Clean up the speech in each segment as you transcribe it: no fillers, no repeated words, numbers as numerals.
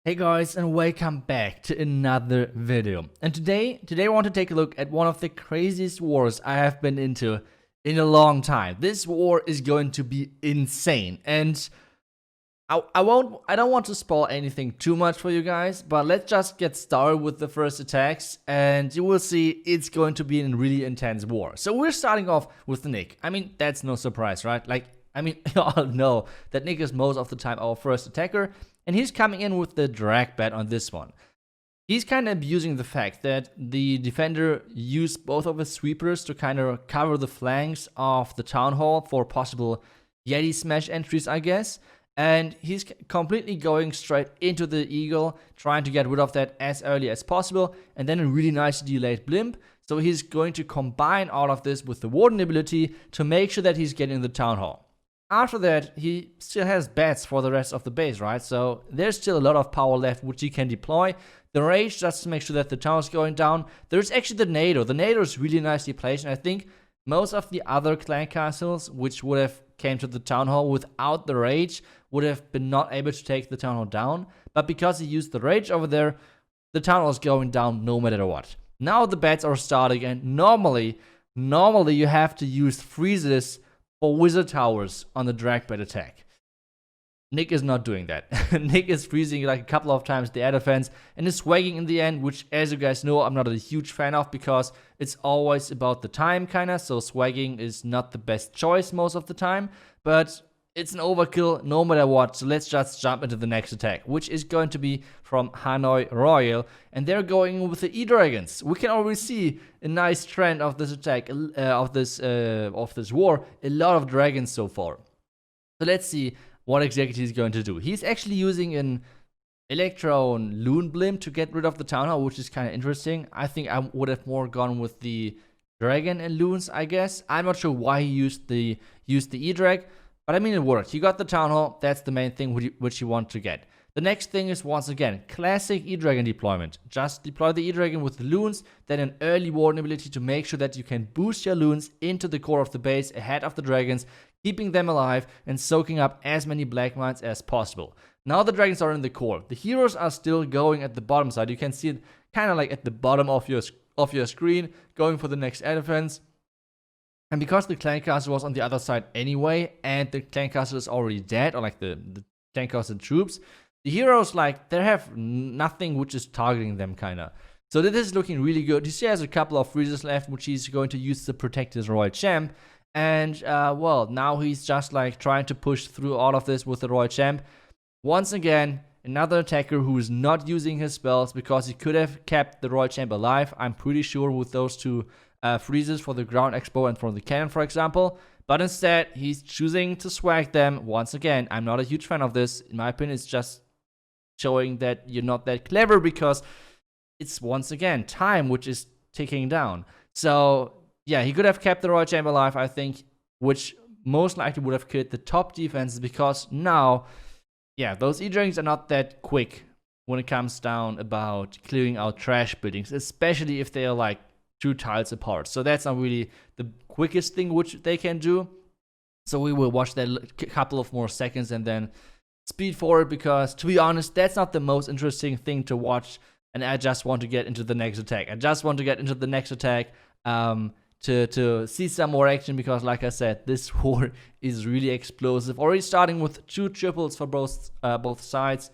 Hey guys, and welcome back to another video. And today I want to take a look at one of the craziest wars I have been into in a long time. This war is going to be insane, and I don't want to spoil anything too much for you guys, but let's just get started with the first attacks, and you will see it's going to be a really intense war. So we're starting off with Nick. I mean, that's no surprise, right? You all know that Nick is most of the time our first attacker, and he's coming in with the drag bat on this one. He's kind of abusing the fact that the defender used both of his sweepers to kind of cover the flanks of the town hall for possible Yeti smash entries, I guess. And he's completely going straight into the eagle, trying to get rid of that as early as possible, and then a really nice delayed blimp. So he's going to combine all of this with the warden ability to make sure that he's getting the town hall. After that, he still has bats for the rest of the base, right? So there's still a lot of power left which he can deploy. The rage, just to make sure that the town is going down. There's actually the NATO. The NATO is really nicely placed, and I think most of the other clan castles which would have came to the town hall without the rage would have been not able to take the town hall down. But because he used the rage over there, the town hall is going down no matter what. Now the bats are starting, and normally you have to use freezes for wizard towers on the drag bat attack. Nick is not doing that. Nick is freezing like a couple of times the air defense and is swagging in the end, which, as you guys know, I'm not a huge fan of because it's always about the time kinda, so swagging is not the best choice most of the time, but it's an overkill no matter what. So let's just jump into the next attack, which is going to be from Hanoi Royal, and they're going with the E-Dragons. We can already see a nice trend of this attack, of this war. A lot of dragons so far. So let's see what exactly he's going to do. He's actually using an Electro loon blimp to get rid of the town hall, which is kind of interesting. I think I would have more gone with the dragon and loons, I guess. I'm not sure why he used the E-Drag. But I mean, it worked. You got the town hall. That's the main thing which you want to get. The next thing is, once again, classic E-Dragon deployment. Just deploy the E-Dragon with the loons, then an early warden ability to make sure that you can boost your loons into the core of the base ahead of the dragons, keeping them alive and soaking up as many black mines as possible. Now the dragons are in the core. The heroes are still going at the bottom side. You can see it kind of like at the bottom of your screen, going for the next air defense. And because the clan castle was on the other side anyway, and the clan castle is already dead, or like the clan castle troops, the heroes, like, they have nothing which is targeting them, kinda. So this is looking really good. He still has a couple of freezes left, which he's going to use to protect his royal champ. And, well, now he's just, like, trying to push through all of this with the royal champ. Once again, another attacker who is not using his spells because he could have kept the royal champ alive, I'm pretty sure, with those two freezes for the ground expo and for the cannon, for example. But instead, he's choosing to swag them. Once again, I'm not a huge fan of this. In my opinion, it's just showing that you're not that clever because it's, once again, time which is ticking down. So, yeah, he could have kept the royal champ alive, I think, which most likely would have killed the top defenses because now, yeah, those E-Dragons are not that quick when it comes down about clearing out trash buildings, especially if they are like 2 tiles apart. So that's not really the quickest thing which they can do. So we will watch that a couple of more seconds and then speed forward because, to be honest, that's not the most interesting thing to watch. And I just want to get into the next attack. To see some more action because, like I said, this war is really explosive. Already starting with 2 triples for both sides.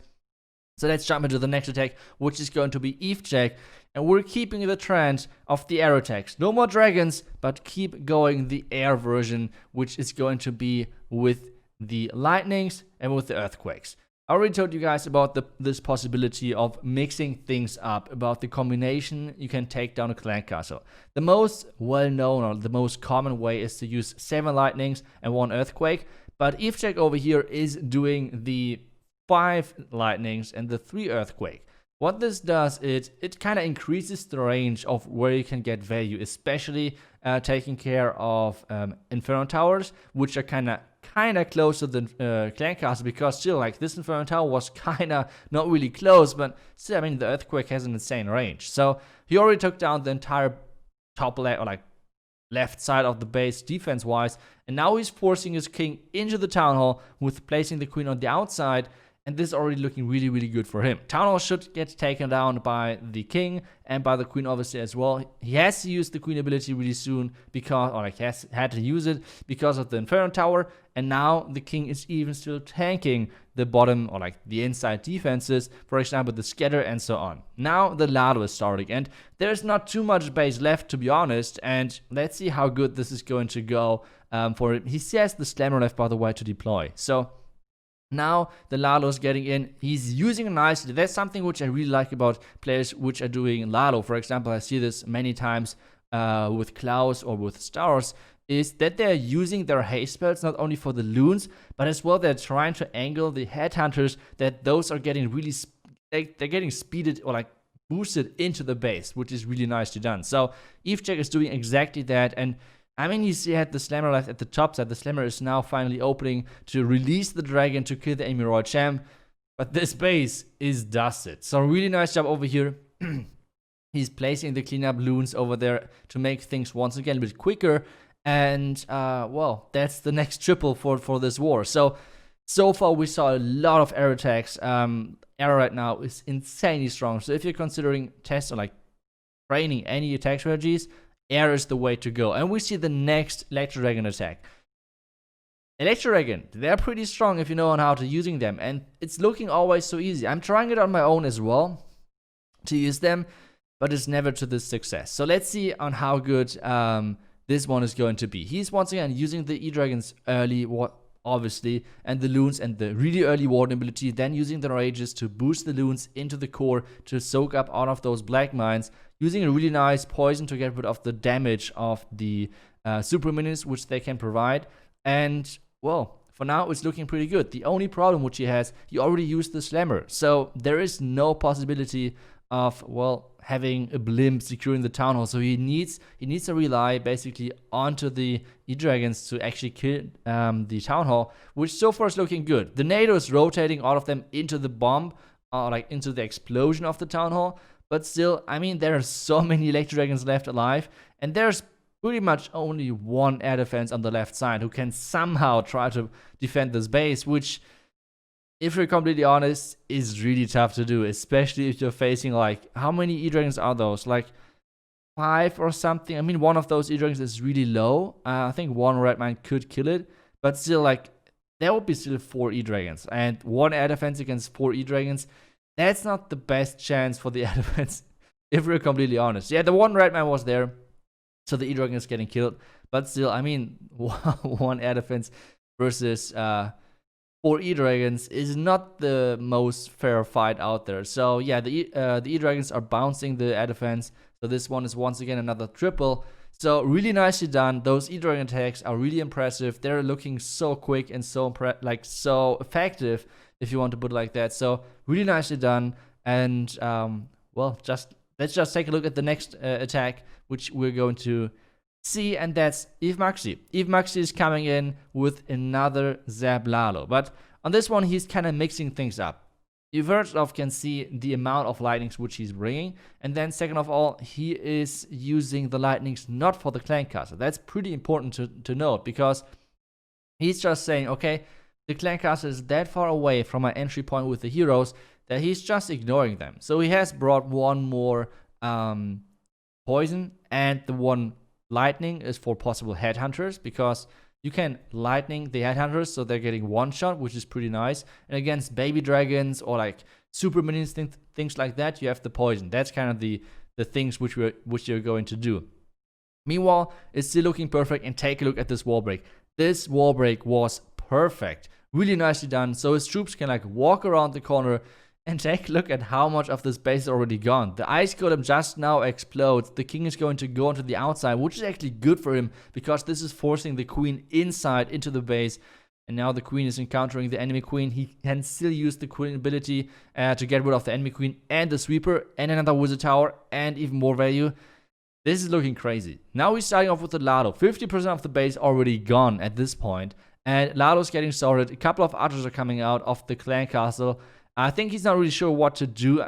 So let's jump into the next attack, which is going to be Eve Jack. And we're keeping the trend of the air attacks. No more dragons, but keep going the air version, which is going to be with the lightnings and with the earthquakes. I already told you guys about this possibility of mixing things up, about the combination you can take down a clan castle. The most well-known or the most common way is to use 7 lightnings and 1 earthquake. But Eve Jack over here is doing the 5 lightnings and the 3 earthquake. What this does is it kind of increases the range of where you can get value, especially taking care of Inferno Towers, which are kind of close to the clan castle, because still, like, this Inferno Tower was kind of not really close, but still, I mean, the earthquake has an insane range. So he already took down the entire top left, or like left side of the base defense-wise, and now he's forcing his king into the town hall with placing the queen on the outside. and this is already looking really, really good for him. Town Hall should get taken down by the king and by the queen, obviously, as well. He has to use the queen ability really soon because, or like had to use it because of the Inferno Tower. And now the king is even still tanking the bottom or like the inside defenses, for example, the scatter and so on. Now the lalo is starting, and there's not too much base left, to be honest. And let's see how good this is going to go for him. He has the slammer left, by the way, to deploy. So now the lalo is getting in. He's using it nicely. That's something which I really like about players which are doing lalo. For example, I see this many times with Klaus or with Stars, is that they're using their haste spells not only for the loons, but as well they're trying to angle the headhunters, that those are getting really, they're getting speeded or like boosted into the base, which is really nicely done. So Evejack is doing exactly that. And I mean, you see, had the slammer left at the top side. The slammer is now finally opening to release the dragon to kill the enemy royal champ, but this base is dusted. So really nice job over here. He's placing the cleanup loons over there to make things once again a bit quicker. And, well, that's the next triple for this war. So far we saw a lot of air attacks. Air right now is insanely strong. So if you're considering test or like training any attack strategies, air is the way to go. And we see the next Electro Dragon attack. Electro Dragon, they're pretty strong if you know on how to using them. And it's looking always so easy. I'm trying it on my own as well to use them, but it's never to this success. So let's see on how good this one is going to be. He's once again using the E-Dragons early, obviously, and the loons and the really early warden ability, then using the rages to boost the loons into the core to soak up all of those black mines, using a really nice poison to get rid of the damage of the super minions which they can provide. And, well, for now it's looking pretty good. The only problem which he has, he already used the slammer, so there is no possibility of, well, having a blimp securing the town hall. So he needs to rely basically onto the E-Dragons to actually kill the town hall, which so far is looking good. The NATO is rotating all of them into the bomb, like into the explosion of the town hall. But still, I mean, there are so many Electro Dragons left alive, and there's pretty much only one air defense on the left side who can somehow try to defend this base, which, if we're completely honest, is really tough to do, especially if you're facing, like, how many E-Dragons are those? Like 5 or something. I mean, one of those E-Dragons is really low. I think one red mine could kill it, but still, like, there would be still 4 E-Dragons, and one air defense against 4 E-Dragons. That's not the best chance for the air defense, if we're completely honest. Yeah, the one red mine was there, so the E-Dragon is getting killed, but still, I mean, one air defense versus 4 E-Dragons is not the most fair fight out there. So yeah, the E-Dragons are bouncing the air defense. So this one is once again another triple. So really nicely done. Those E-Dragon attacks are really impressive. They're looking so quick and so so effective, if you want to put it like that. So really nicely done. And well, let's just take a look at the next attack, which we're going to see, and that's Eve Maxi. Eve Maxi is coming in with another Zap Lalo, but on this one he's kind of mixing things up. You first off can see the amount of lightnings which he's bringing, and then second of all, he is using the lightnings not for the clan castle. That's pretty important to note, because he's just saying, okay, the clan castle is that far away from my entry point with the heroes that he's just ignoring them. So he has brought one more poison, and the one lightning is for possible headhunters, because you can lightning the headhunters so they're getting one shot, which is pretty nice. And against baby dragons or like super minions, things like that, you have the poison. That's kind of the things which you're going to do. Meanwhile, it's still looking perfect, and take a look at this wall break. This wall break was perfect, really nicely done. So his troops can like walk around the corner. And take a look at how much of this base is already gone. The ice golem just now explodes. The king is going to go onto the outside, which is actually good for him, because this is forcing the queen inside into the base. And now the queen is encountering the enemy queen. He can still use the queen ability to get rid of the enemy queen and the sweeper and another wizard tower and even more value. This is looking crazy. Now we're starting off with the Lalo. 50% of the base already gone at this point. And Lalo's getting sorted. A couple of archers are coming out of the clan castle. I think he's not really sure what to do.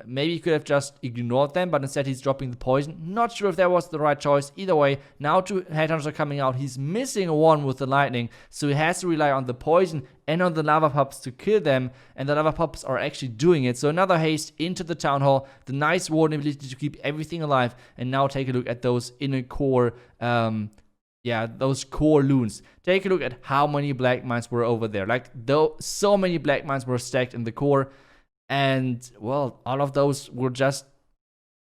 Maybe he could have just ignored them, but instead he's dropping the poison. Not sure if that was the right choice. Either way, now 2 headhunters are coming out. He's missing one with the lightning, so he has to rely on the poison and on the lava pups to kill them, and the lava pups are actually doing it. So another haste into the town hall, the nice warden ability to keep everything alive, and now take a look at those inner core, those core loons. Take a look at how many black mines were over there. Like, though, so many black mines were stacked in the core, and well, all of those were just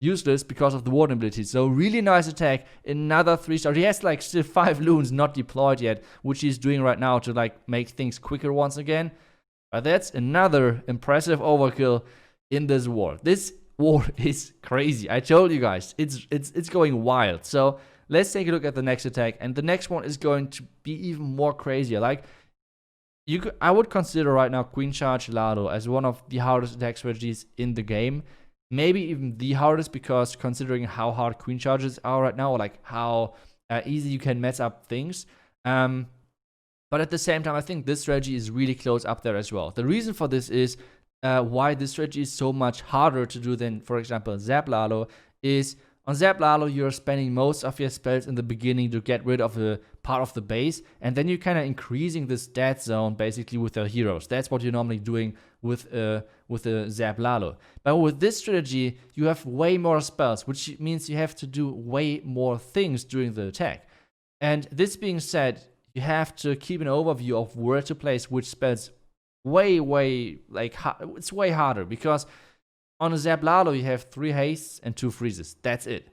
useless because of the warden ability. So really nice attack. Another 3-star. He has like still 5 loons not deployed yet, which he's doing right now to like make things quicker once again. But that's another impressive overkill in this war. This war is crazy. I told you guys, it's going wild. So let's take a look at the next attack, and the next one is going to be even more crazier. Like, I would consider right now Queen Charge Lalo as one of the hardest attack strategies in the game. Maybe even the hardest, because considering how hard Queen Charges are right now, like how easy you can mess up things. But at the same time, I think this strategy is really close up there as well. The reason for this is why this strategy is so much harder to do than, for example, Zap Lalo, is on Zap Lalo, you're spending most of your spells in the beginning to get rid of a part of the base, and then you're kind of increasing the stat zone basically with your heroes. That's what you're normally doing with a Zap Lalo. But with this strategy, you have way more spells, which means you have to do way more things during the attack. And this being said, you have to keep an overview of where to place which spells. It's way harder, because on a Zap Lalo, you have 3 hastes and 2 freezes. That's it.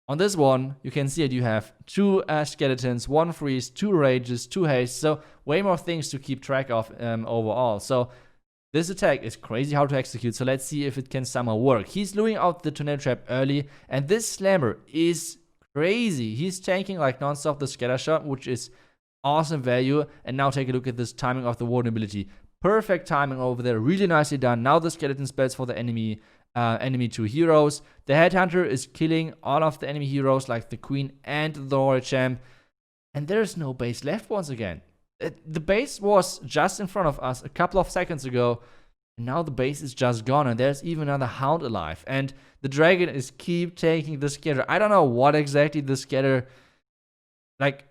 On this one, you can see that you have 2 skeletons, 1 freeze, 2 rages, 2 hastes. So way more things to keep track of overall. So this attack is crazy hard to execute. So let's see if it can somehow work. He's luring out the tornado trap early, and this slammer is crazy. He's tanking like non-stop the scatter shot, which is awesome value. And now take a look at this timing of the warden ability. Perfect timing over there, really nicely done. Now the skeleton spells for the enemy 2 heroes. The headhunter is killing all of the enemy heroes, like the queen and the royal champ. And there's no base left once again. The base was just in front of us a couple of seconds ago, and now the base is just gone, and there's even another hound alive. And the dragon is keep taking the scatter. I don't know what exactly the scatter, like,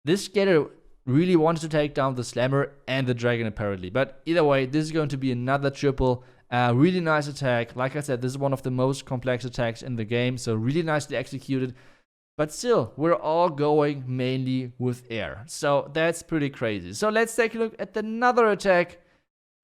this scatter really wanted to take down the slammer and the dragon apparently. But either way, this is going to be another triple. Really nice attack. Like I said, this is one of the most complex attacks in the game, so really nicely executed. But still, we're all going mainly with air, so that's pretty crazy. So let's take a look at another attack.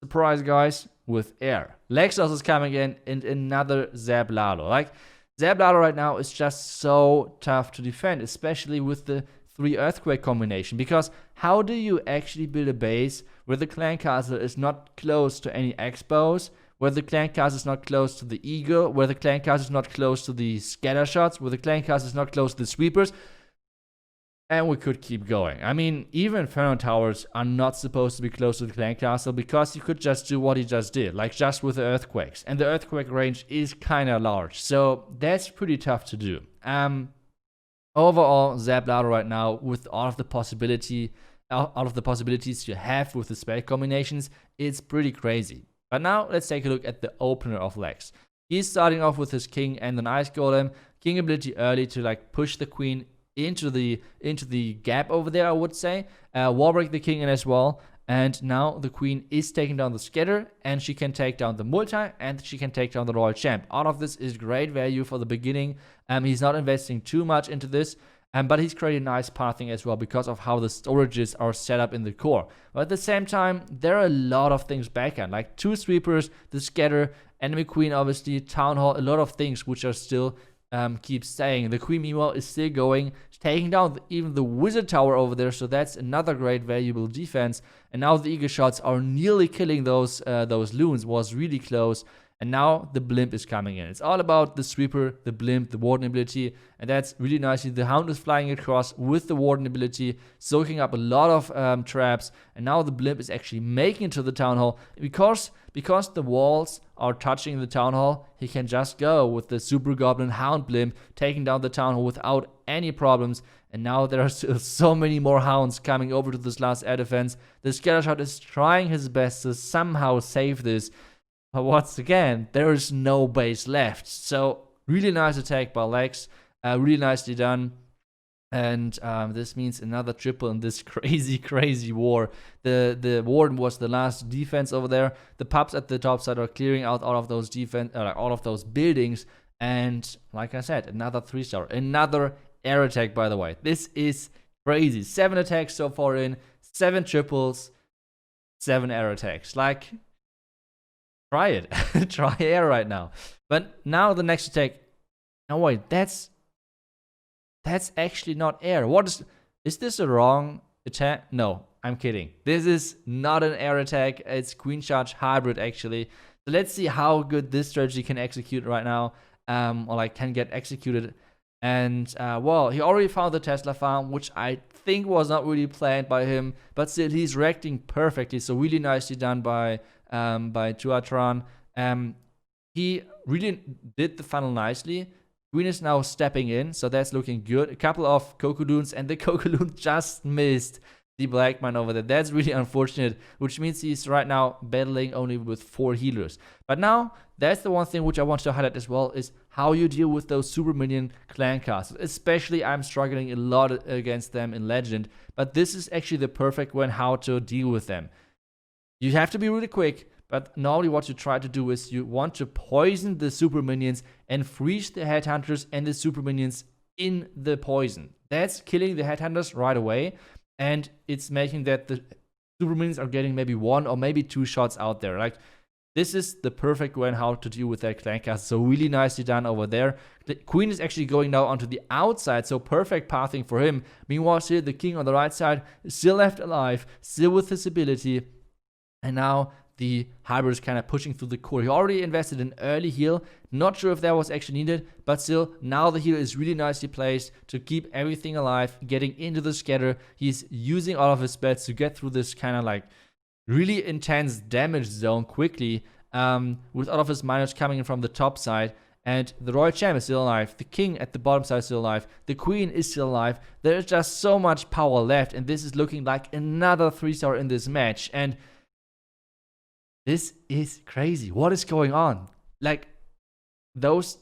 Surprise, guys, with air. Lexos is coming in, and another Zap Lalo. Like, Zap Lalo right now is just so tough to defend, especially with the 3 earthquake combination, because how do you actually build a base where the clan castle is not close to any expos, where the clan castle is not close to the eagle, where the clan castle is not close to the scatter shots, where the clan castle is not close to the sweepers? And we could keep going. I mean, even Inferno Towers are not supposed to be close to the clan castle, because you could just do what he just did, like just with the earthquakes, and the earthquake range is kind of large, so that's pretty tough to do. Overall, Zap Lalo right now, with all of the possibilities you have with the spell combinations, it's pretty crazy. But now let's take a look at the opener of Lex. He's starting off with his king and an ice golem. King ability early to like push the queen into the gap over there, I would say. Wall break the king in as well. And now the queen is taking down the scatter, and she can take down the multi, and she can take down the royal champ. All of this is great value for the beginning. He's not investing too much into this, but he's creating nice pathing as well because of how the storages are set up in the core. But at the same time, there are a lot of things backhand, like 2 sweepers, the scatter, enemy queen obviously, town hall, a lot of things which are still keep staying. The queen meanwhile is still going, taking down even the wizard tower over there, so that's another great valuable defense. And now the eagle shots are nearly killing those loons, was really close. And now the blimp is coming in. It's all about the sweeper, the blimp, the warden ability, and that's really nicely. The hound is flying across with the warden ability, soaking up a lot of traps, and now the blimp is actually making it to the town hall. Because the walls are touching the town hall, he can just go with the super goblin hound blimp, taking down the town hall without any problems. And now there are still so many more hounds coming over to this last air defense. The scattershot is trying his best to somehow save this. But once again, there is no base left. So really nice attack by Lex. Really nicely done. And this means another triple in this crazy war. The warden was the last defense over there. The pups at the top side are clearing out all of those all of those buildings. And like I said, another 3-star, another air attack. By the way, this is crazy. 7 attacks so far in, 7 triples, 7 air attacks. Like, try it, try air right now. But now the next attack. No wait, that's actually not air. What is this a wrong attack? No, I'm kidding. This is not an air attack. It's Queen Charge Hybrid actually. So let's see how good this strategy can execute right now, or like can get executed. And well, he already found the Tesla farm, which I think was not really planned by him, but still he's reacting perfectly. So really nicely done by Tuatran. He really did the funnel nicely. Queen is now stepping in, so that's looking good. A couple of Cocodoons, and the Cocodoon just missed the Black Mine over there. That's really unfortunate, which means he's right now battling only with 4 healers. But now, that's the one thing which I want to highlight as well, is how you deal with those super minion clan castles. Especially, I'm struggling a lot against them in Legend, but this is actually the perfect one how to deal with them. You have to be really quick. But normally what you try to do is you want to poison the super minions and freeze the headhunters and the super minions in the poison. That's killing the headhunters right away, and it's making that the super minions are getting maybe 1 or maybe 2 shots out there. Like, this is the perfect way on how to deal with that clan cast. So really nicely done over there. The Queen is actually going now onto the outside, so perfect pathing for him. Meanwhile, still the King on the right side, still left alive, still with his ability, and now the hybrid is kind of pushing through the core. He already invested in early heal. Not sure if that was actually needed, but still, now the heal is really nicely placed to keep everything alive, getting into the scatter. He's using all of his spells to get through this kind of like really intense damage zone quickly, with all of his miners coming in from the top side. And the Royal Champ is still alive. The King at the bottom side is still alive. The Queen is still alive. There's just so much power left, and this is looking like another 3-star in this match. And this is crazy. What is going on? Like, both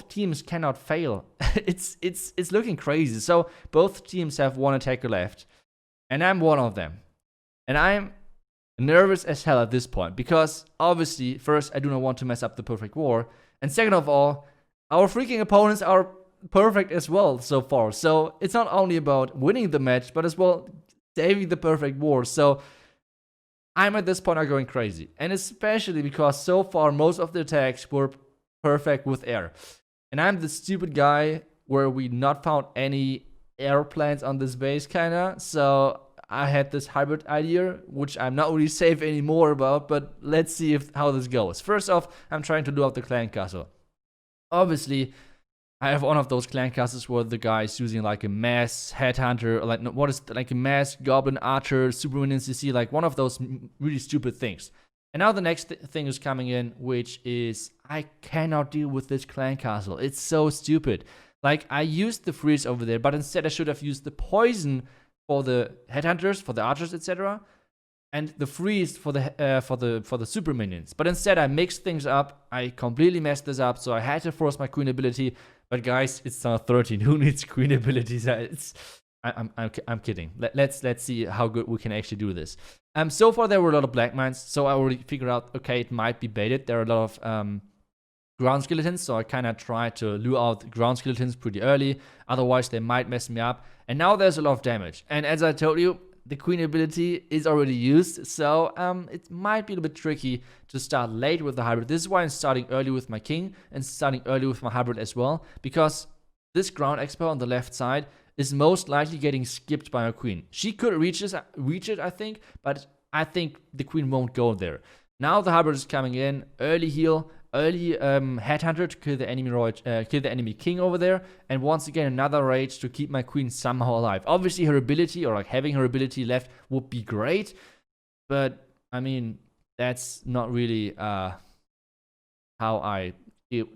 teams cannot fail. it's looking crazy. So both teams have 1 attacker left, and I'm one of them. And I'm nervous as hell at this point because obviously, first, I do not want to mess up the perfect war, and second of all, our freaking opponents are perfect as well so far. So it's not only about winning the match, but as well saving the perfect war. So I'm at this point going crazy, and especially because so far most of the attacks were perfect with air, and I'm the stupid guy where we not found any airplanes on this base kinda. So I had this hybrid idea, which I'm not really safe anymore about, but let's see how this goes. First off, I'm trying to do up the clan castle. Obviously, I have one of those clan castles where the guy is using like a mass headhunter, or like what is like a mass goblin archer, super minions. You see, like one of those really stupid things. And now the next thing is coming in, which is I cannot deal with this clan castle. It's so stupid. Like, I used the freeze over there, but instead I should have used the poison for the headhunters, for the archers, etc., and the freeze for the super minions. But instead I mixed things up. I completely messed this up, so I had to force my queen ability. But guys, it's now 13. Who needs queen abilities? I'm kidding. Let's see how good we can actually do this. So far there were a lot of black mines, so I already figured out, okay, it might be baited. There are a lot of ground skeletons, so I kind of tried to lure out ground skeletons pretty early. Otherwise, they might mess me up. And now there's a lot of damage. And as I told you, the queen ability is already used, so it might be a little bit tricky to start late with the hybrid. This is why I'm starting early with my king and starting early with my hybrid as well, because this ground expert on the left side is most likely getting skipped by my queen. She could reach it, I think, but I think the queen won't go there. Now the hybrid is coming in, early heal, early headhunter to kill the enemy king over there, and once again another rage to keep my queen somehow alive. Obviously her ability, or like having her ability left, would be great, but I mean that's not really how I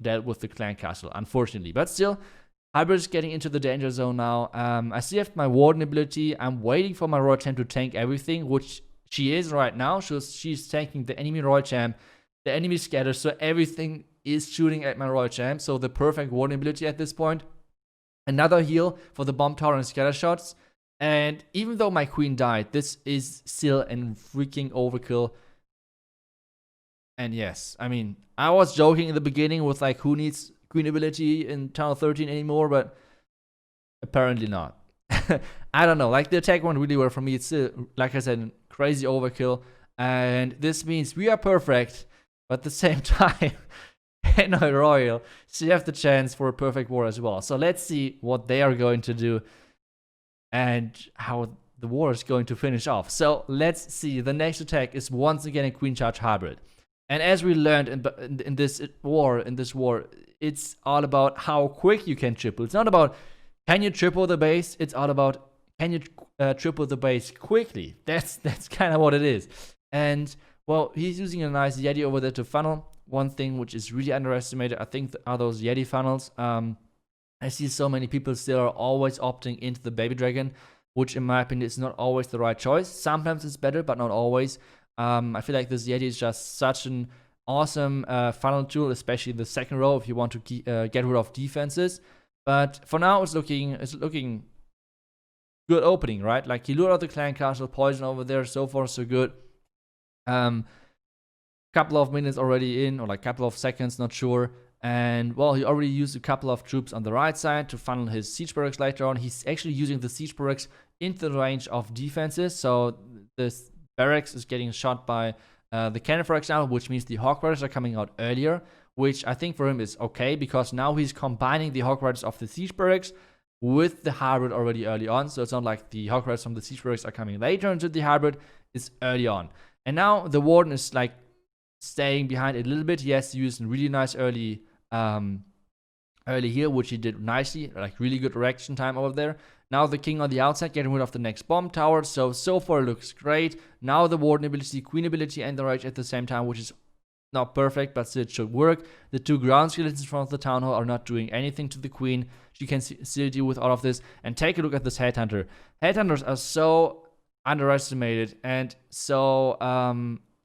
dealt with the clan castle, unfortunately. But still, hybrid is getting into the danger zone now. I still have my warden ability. I'm waiting for my royal champ to tank everything, which she is right now. She's tanking the enemy royal champ, the enemy scatters, so everything is shooting at my royal champ. So the perfect warden ability at this point. Another heal for the bomb tower and scatter shots. And even though my queen died, this is still a freaking overkill. And yes, I mean, I was joking in the beginning with like who needs queen ability in Tunnel 13 anymore, but apparently not. I don't know, like the attack went really well for me. It's still, like I said, crazy overkill. And this means we are perfect, but at the same time, Hanoi Royal, she have the chance for a perfect war as well. So let's see what they are going to do and how the war is going to finish off. So let's see. The next attack is once again a queen charge hybrid. And as we learned in this war, it's all about how quick you can triple. It's not about can you triple the base. It's all about can you triple the base quickly. That's kind of what it is. And well, he's using a nice Yeti over there to funnel. One thing which is really underestimated, I think, are those Yeti funnels. I see so many people still are always opting into the baby dragon, which in my opinion is not always the right choice. Sometimes it's better, but not always. I feel like this Yeti is just such an awesome funnel tool, especially the second row if you want to get rid of defenses. But for now, it's looking good opening, right? Like he lured out the clan castle, poison over there, so far so good. Couple of minutes already in, or like couple of seconds, not sure. And well, he already used a couple of troops on the right side to funnel his siege barracks later on. He's actually using the siege barracks into the range of defenses, so this barracks is getting shot by the cannon, for example, which means the Hawk Riders are coming out earlier, which I think for him is okay, because now he's combining the Hawk Riders of the siege barracks with the hybrid already early on. So it's not like the Hawk Riders from the siege barracks are coming later into the hybrid, it's early on. And now the Warden is like staying behind a little bit. He has to use a really nice early here, which he did nicely, like really good reaction time over there. Now the king on the outside getting rid of the next bomb tower, so far looks great. Now the Warden ability, queen ability, and the rage at the same time, which is not perfect, but still it should work. The two ground skeletons in front of the town hall are not doing anything to the queen. She can still deal with all of this. And take a look at this headhunter. Headhunters are so underestimated and so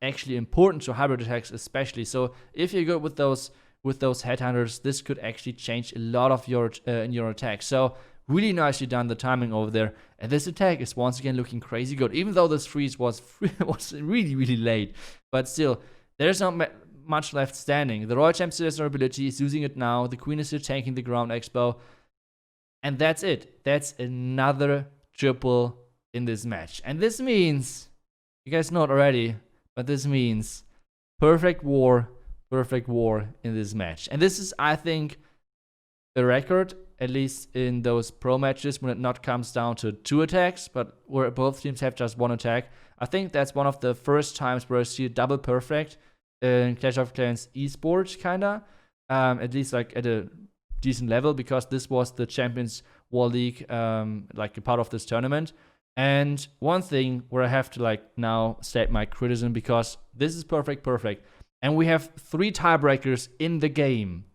actually important to hybrid attacks, especially. So if you're good with those headhunters, this could actually change a lot of your in your attack. So really nicely done, the timing over there. And this attack is once again looking crazy good, even though this freeze was really late. But still, there's not much left standing. The Royal Champ still has no ability, is using it now. The queen is still tanking the ground expo. And that's it. That's another triple in this match. And this means, you guys know it already, but this means perfect war in this match. And this is, I think, the record, at least in those pro matches, when it not comes down to 2 attacks, but where both teams have just 1 attack. I think that's one of the first times where I see a double perfect in Clash of Clans esports, kinda. At least like at a decent level, because this was the Champions World League, like a part of this tournament. And one thing where I have to like now state my criticism, because this is perfect. And we have 3 tiebreakers in the game,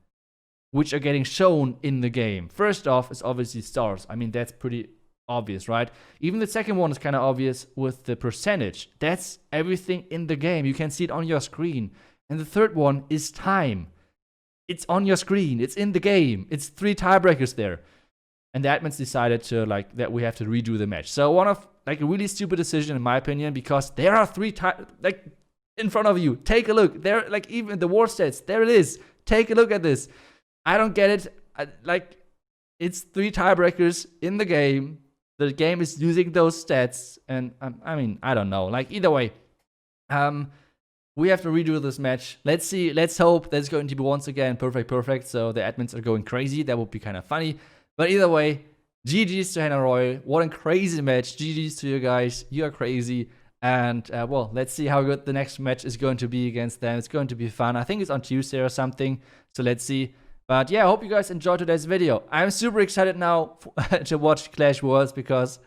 which are getting shown in the game. First off is obviously stars. I mean, that's pretty obvious, right? Even the second one is kind of obvious with the percentage. That's everything in the game. You can see it on your screen. And the third one is time. It's on your screen. It's in the game. It's 3 tiebreakers there. And the admins decided to like that we have to redo the match. So one of like a really stupid decision in my opinion, because there are 3 like in front of you. Take a look. There, like even the war stats. There it is. Take a look at this. I don't get it. Like it's 3 tiebreakers in the game. The game is using those stats, and I mean I don't know. Like either way, we have to redo this match. Let's see. Let's hope that's going to be once again perfect. So the admins are going crazy. That would be kind of funny. But either way, GG's to Hanoi Royal. What a crazy match. GG's to you guys. You are crazy. And, well, let's see how good the next match is going to be against them. It's going to be fun. I think it's on Tuesday or something. So let's see. But, yeah, I hope you guys enjoyed today's video. I'm super excited now to watch Clash Wars, because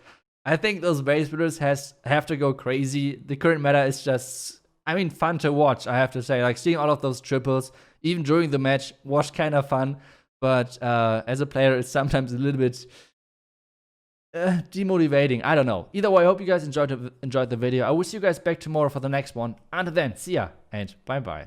I think those base builders have to go crazy. The current meta is just, I mean, fun to watch, I have to say. Like, seeing all of those triples, even during the match, was kind of fun. But as a player, it's sometimes a little bit demotivating. I don't know. Either way, I hope you guys enjoyed the video. I will see you guys back tomorrow for the next one. Until then, see ya and bye-bye.